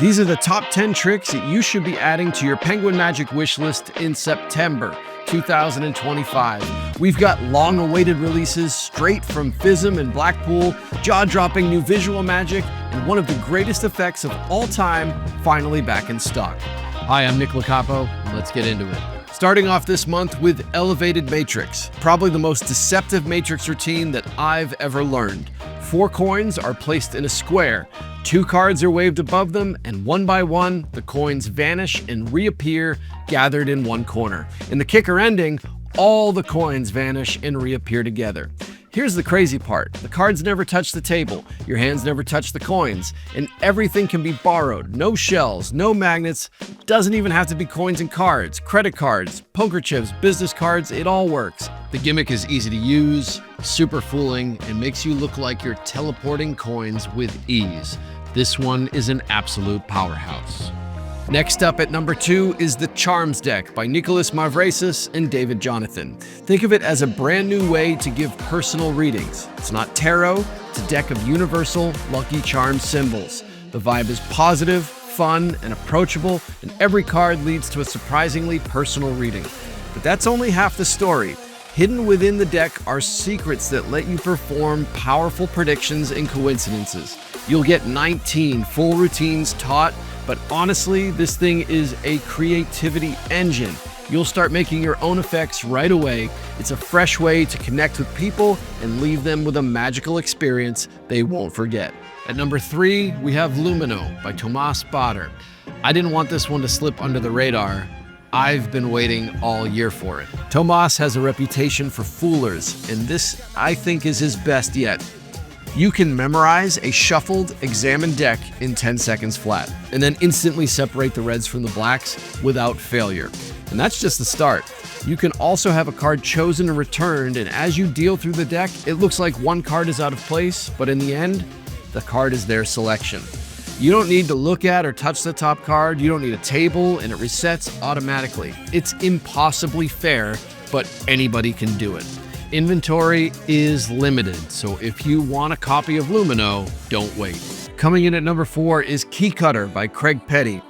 These are the top 10 tricks that you should be adding to your Penguin Magic wish list in September 2025. We've got long-awaited releases straight from FISM and Blackpool, jaw-dropping new visual magic, and one of the greatest effects of all time finally back in stock. Hi, I'm Nikolas. Let's get into it. Starting off this month with Elevated Matrix, probably the most deceptive matrix routine that I've ever learned. 4 coins are placed in a square, 2 cards are waved above them, and one by one, the coins vanish and reappear gathered in one corner. In the kicker ending, all the coins vanish and reappear together. Here's the crazy part. The cards never touch the table, your hands never touch the coins, and everything can be borrowed. No shells, no magnets, doesn't even have to be coins and cards, credit cards, poker chips, business cards, it all works. The gimmick is easy to use, super fooling, and makes you look like you're teleporting coins with ease. This one is an absolute powerhouse. Next up at number 2 is the Charms deck by Nikolas, Mavresis, and David Jonathan. Think of it as a brand new way to give personal readings. It's not tarot, it's a deck of universal lucky charm symbols. The vibe is positive, fun, and approachable, and every card leads to a surprisingly personal reading. But that's only half the story. Hidden within the deck are secrets that let you perform powerful predictions and coincidences. You'll get 19 full routines taught, but honestly, this thing is a creativity engine. You'll start making your own effects right away. It's a fresh way to connect with people and leave them with a magical experience they won't forget. At number 3, we have Lumino by Badar. I didn't want this one to slip under the radar. I've been waiting all year for it. Tomas has a reputation for foolers, and this, I think, is his best yet. You can memorize a shuffled, examined deck in 10 seconds flat, and then instantly separate the reds from the blacks without failure. And that's just the start. You can also have a card chosen and returned, and as you deal through the deck, it looks like one card is out of place, but in the end, the card is their selection. You don't need to look at or touch the top card, you don't need a table, and it resets automatically. It's impossibly fair, but anybody can do it. Inventory is limited, so if you want a copy of Lumino, don't wait. Coming in at number 4 is Key Cutter by Craig Petty.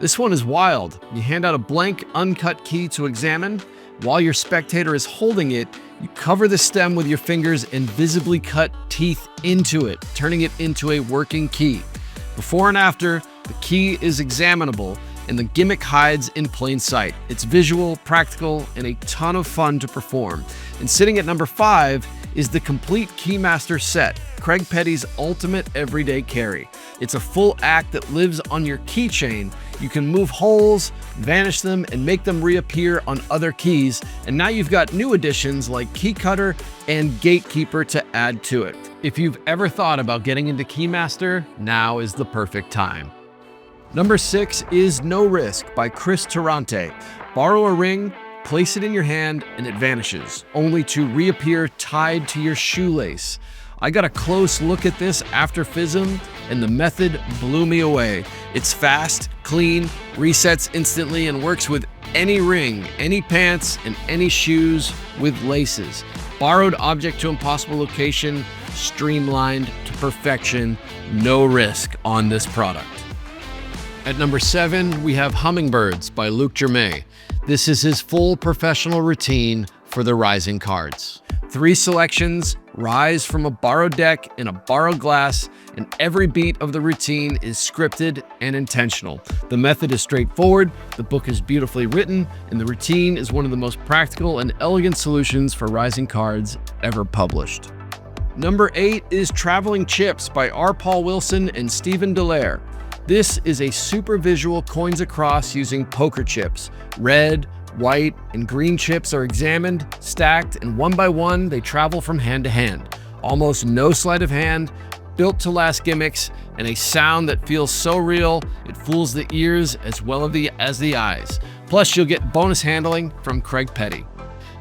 This one is wild. You hand out a blank, uncut key to examine. While your spectator is holding it, you cover the stem with your fingers and visibly cut teeth into it, turning it into a working key. Before and after, the key is examinable, and the gimmick hides in plain sight. It's visual, practical, and a ton of fun to perform. And sitting at number 5 is the complete Keymaster set, Craig Petty's ultimate everyday carry. It's a full act that lives on your keychain. You can move holes, vanish them, and make them reappear on other keys. And now you've got new additions like Key Cutter and Gatekeeper to add to it. If you've ever thought about getting into Keymaster, now is the perfect time. Number 6 is No Risk by Chris Tarante. Borrow a ring, place it in your hand, and it vanishes, only to reappear tied to your shoelace. I got a close look at this after FISM, and the method blew me away. It's fast, clean, resets instantly, and works with any ring, any pants, and any shoes with laces. Borrowed object to impossible location, streamlined to perfection, no risk on this product. At number 7, we have Hummingbirds by Luc Germain. This is his full professional routine for the Rising cards. 3 selections, rise from a borrowed deck in a borrowed glass, and every beat of the routine is scripted and intentional. The method is straightforward, the book is beautifully written, and the routine is one of the most practical and elegant solutions for Rising cards ever published. Number 8 is Traveling Chips by R. Paul Wilson and Stephen Dallaire. This is a super visual coins across using poker chips. Red, white, and green chips are examined, stacked, and one by one, they travel from hand to hand. Almost no sleight of hand, built to last gimmicks, and a sound that feels so real, it fools the ears as well as the eyes. Plus, you'll get bonus handling from Craig Petty.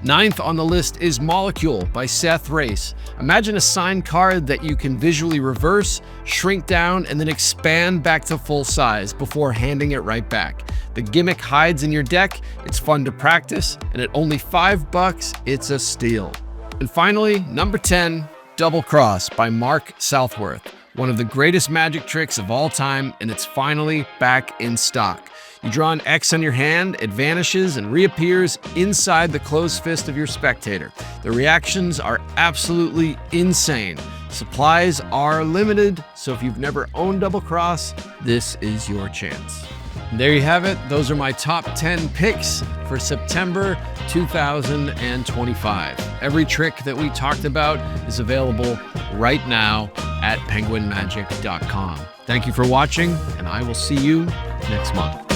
9th on the list is Molecule by Seth Race. Imagine a signed card that you can visually reverse, shrink down, and then expand back to full size before handing it right back. The gimmick hides in your deck, it's fun to practice, and at only $5, it's a steal. And finally, number 10, Double Cross by Mark Southworth. One of the greatest magic tricks of all time, and it's finally back in stock. You draw an X on your hand, it vanishes and reappears inside the closed fist of your spectator. The reactions are absolutely insane. Supplies are limited, so if you've never owned Double Cross, this is your chance. And there you have it. Those are my top 10 picks for September 2025. Every trick that we talked about is available right now at penguinmagic.com. Thank you for watching, and I will see you next month.